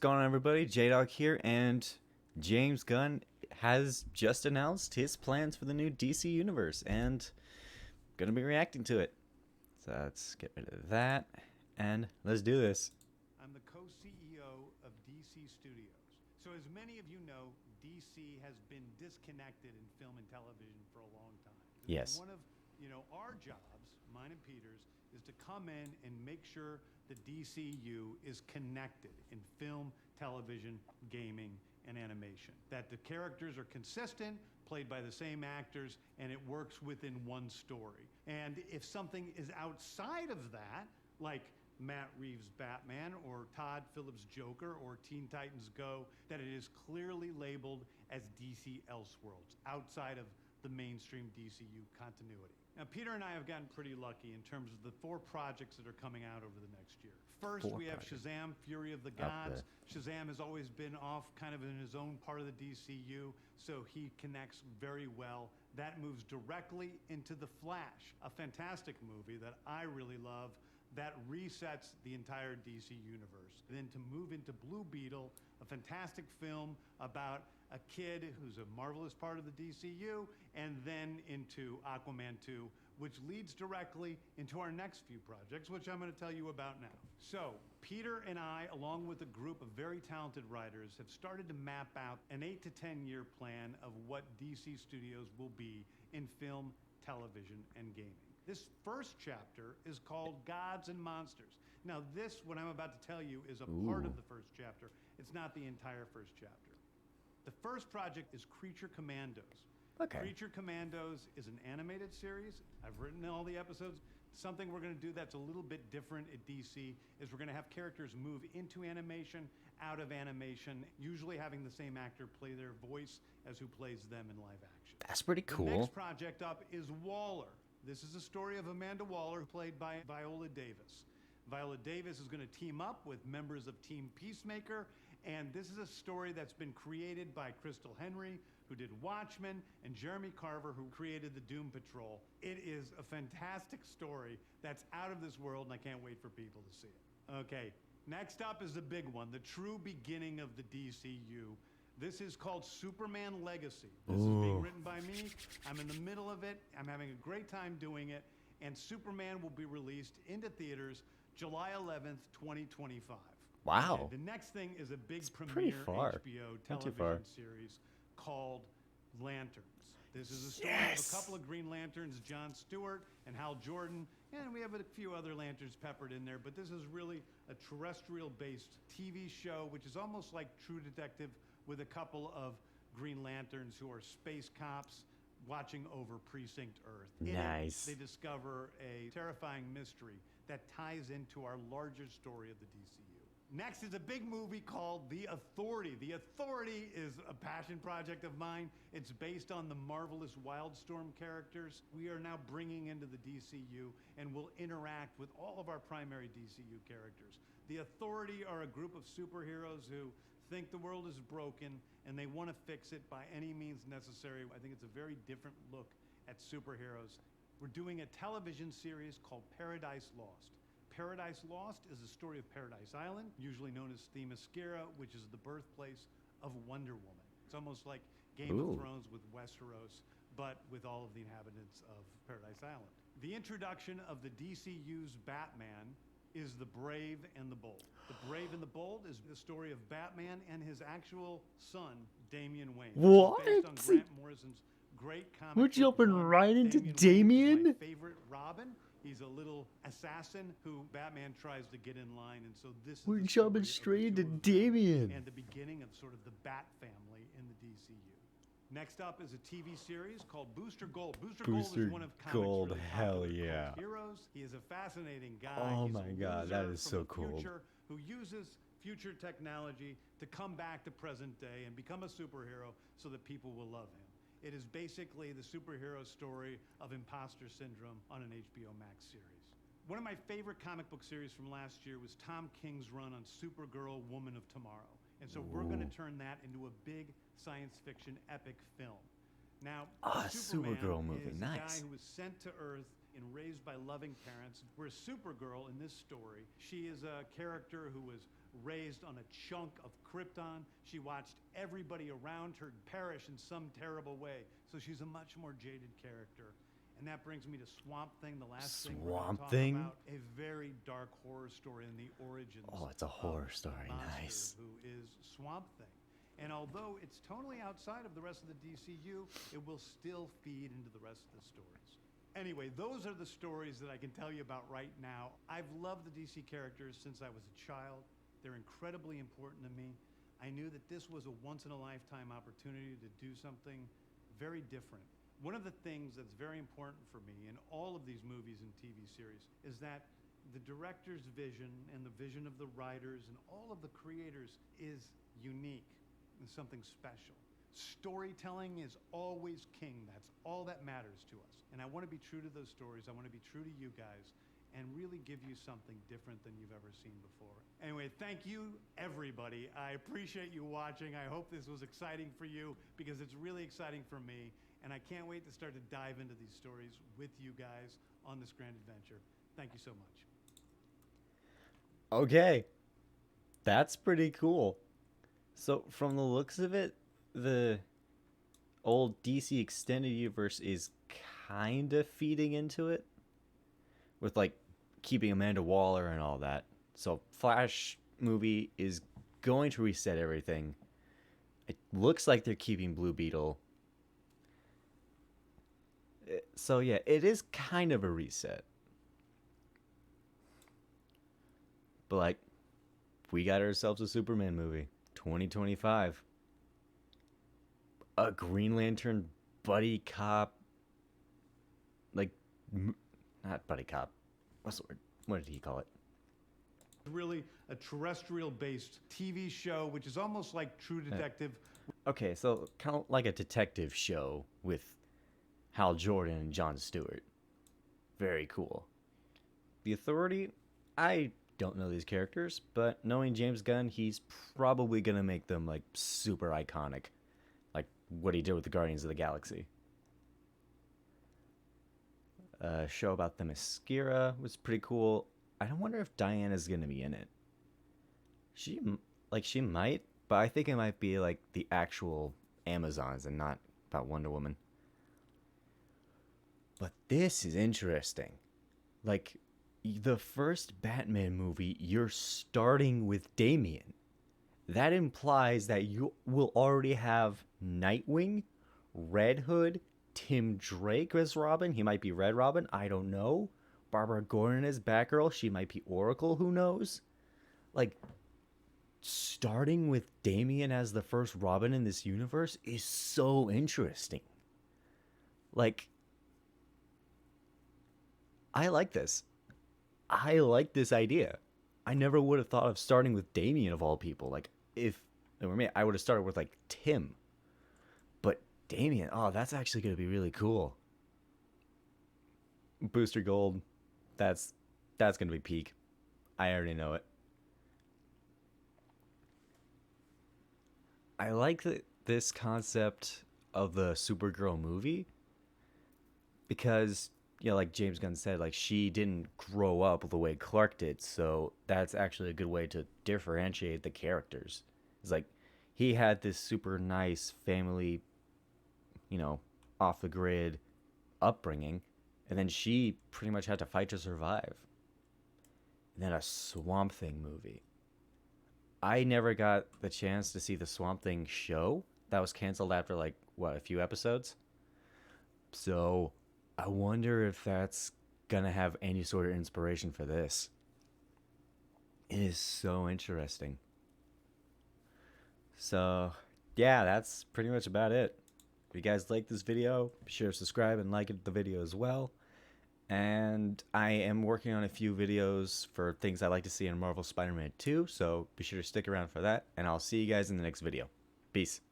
going on, everybody? J-Dog here, and James Gunn has just announced his plans for the new DC universe, and gonna be reacting to it. So let's get rid of that, and let's do this. I'm the co-CEO of DC Studios. So as many of you know, DC has been disconnected in film and television for a long time. Yes. One of our jobs, mine and Peter's, is to come in and make sure the DCU is connected in film, television, gaming, and animation. That the characters are consistent, played by the same actors, and it works within one story. And if something is outside of that, like Matt Reeves' Batman or Todd Phillips' Joker or Teen Titans Go, that it is clearly labeled as DC Elseworlds, outside of the mainstream DCU continuity. Now, Peter and I have gotten pretty lucky in terms of the 4 projects that are coming out over the next year. First, we have Shazam, Fury of the Gods. Shazam has always been off kind of in his own part of the DCU, so he connects very well. That moves directly into The Flash, a fantastic movie that I really love that resets the entire DC universe. Then to move into Blue Beetle, a fantastic film about a kid who's a marvelous part of the DCU, and then into Aquaman 2, which leads directly into our next few projects, which I'm going to tell you about now. So, Peter and I, along with a group of very talented writers, have started to map out an 8 to 10 year plan of what DC Studios will be in film, television, and gaming. This first chapter is called Gods and Monsters. Now, what I'm about to tell you is a part of the first chapter. It's not the entire first chapter. The first project is Creature Commandos. Okay. Creature Commandos is an animated series. I've written all the episodes. Something we're going to do that's a little bit different at DC is we're going to have characters move into animation, out of animation, usually having the same actor play their voice as who plays them in live action. That's pretty cool. The next project up is Waller. This is a story of Amanda Waller, played by Viola Davis. Viola Davis is going to team up with members of Team Peacemaker, and this is a story that's been created by Crystal Henry, who did Watchmen, and Jeremy Carver, who created the Doom Patrol. It is a fantastic story that's out of this world, and I can't wait for people to see it. Okay, next up is the big one, the true beginning of the DCU. This is called Superman Legacy. This is being written by me. I'm in the middle of it. I'm having a great time doing it. And Superman will be released into theaters July 11th, 2025. Wow. Okay, the next thing is a big premiere HBO television series called Lanterns. This is a story of a couple of Green Lanterns, John Stewart and Hal Jordan, and we have a few other Lanterns peppered in there, but this is really a terrestrial-based TV show, which is almost like True Detective, with a couple of Green Lanterns who are space cops watching over Precinct Earth. Nice. They discover a terrifying mystery that ties into our larger story of the DCU. Next is a big movie called The Authority. The Authority is a passion project of mine. It's based on the marvelous Wildstorm characters we are now bringing into the DCU and will interact with all of our primary DCU characters. The Authority are a group of superheroes who think the world is broken and they want to fix it by any means necessary. I think it's a very different look at superheroes. We're doing a television series called Paradise Lost. Paradise Lost is the story of Paradise Island, usually known as Themyscira, which is the birthplace of Wonder Woman. It's almost like Game of Thrones with Westeros, but with all of the inhabitants of Paradise Island. The introduction of the DCU's Batman is The Brave and the Bold. The Brave and the Bold is the story of Batman and his actual son, Damian Wayne. What? Based on Grant Morrison's great comic. We're jumping right into Damian? My favorite Robin. He's a little assassin who Batman tries to get in line, and so we're jumping straight into Damian. And the beginning of sort of the Bat family in the DCU. Next up is a TV series called Booster Gold. Booster Gold is one of comics' really hell yeah. heroes. He is a fascinating guy. Oh He's my God, that is so cool. Who uses future technology to come back to present day and become a superhero so that people will love him. It is basically the superhero story of imposter syndrome on an HBO Max series. One of my favorite comic book series from last year was Tom King's run on Supergirl, Woman of Tomorrow. And so we're going to turn that into a big science fiction epic film. Now, Supergirl movie, is nice. a guy who was sent to Earth and raised by loving parents. Whereas Supergirl in this story, she is a character who was raised on a chunk of Krypton. She watched everybody around her perish in some terrible way. So she's a much more jaded character. And that brings me to Swamp Thing, the last thing we're going to Swamp talk Thing? about. A very dark horror story in the origins. Oh, it's a horror of story. the monster Nice. Who is Swamp Thing. And although it's totally outside of the rest of the DCU, it will still feed into the rest of the stories. Anyway, those are the stories that I can tell you about right now. I've loved the DC characters since I was a child. They're incredibly important to me. I knew that this was a once-in-a-lifetime opportunity to do something very different. One of the things that's very important for me in all of these movies and TV series is that the director's vision and the vision of the writers and all of the creators is unique and something special. Storytelling is always king. That's all that matters to us. And I want to be true to those stories. I want to be true to you guys and really give you something different than you've ever seen before. Anyway, thank you, everybody. I appreciate you watching. I hope this was exciting for you because it's really exciting for me. And I can't wait to start to dive into these stories with you guys on this grand adventure. Thank you so much. Okay. That's pretty cool. So, from the looks of it, the old DC Extended Universe is kind of feeding into it. With, like, keeping Amanda Waller and all that. So, Flash movie is going to reset everything. It looks like they're keeping Blue Beetle. So, yeah, it is kind of a reset. But, like, we got ourselves a Superman movie. 2025. A Green Lantern buddy cop. Like, not buddy cop. What's the word? What did he call it? Really a terrestrial-based TV show, which is almost like True Detective. Okay, so kind of like a detective show with Hal Jordan and Jon Stewart. Very cool. The Authority, I don't know these characters, but knowing James Gunn, he's probably going to make them like super iconic. Like what he did with the Guardians of the Galaxy. A show about the Mascara was pretty cool. I don't wonder if Diana's going to be in it. She might, but I think it might be like the actual Amazons and not about Wonder Woman. But this is interesting. Like, the first Batman movie, you're starting with Damian. That implies that you will already have Nightwing, Red Hood, Tim Drake as Robin. He might be Red Robin. I don't know. Barbara Gordon as Batgirl. She might be Oracle. Who knows? Like, starting with Damian as the first Robin in this universe is so interesting. Like, I like this. I like this idea. I never would have thought of starting with Damian of all people. Like, if it were me, I would have started with, like, Tim. But Damian, oh, that's actually going to be really cool. Booster Gold, that's going to be peak. I already know it. I like this concept of the Supergirl movie because, you know, like James Gunn said, like she didn't grow up the way Clark did, so that's actually a good way to differentiate the characters. It's like he had this super nice family, you know, off the grid upbringing, and then she pretty much had to fight to survive. And then a Swamp Thing movie. I never got the chance to see the Swamp Thing show. That was canceled after, like, what, a few episodes? So, I wonder if that's gonna have any sort of inspiration for this. It is so interesting. So, yeah, that's pretty much about it. If you guys like this video, be sure to subscribe and like the video as well. And I am working on a few videos for things I like to see in Marvel Spider-Man 2, so be sure to stick around for that, and I'll see you guys in the next video. Peace.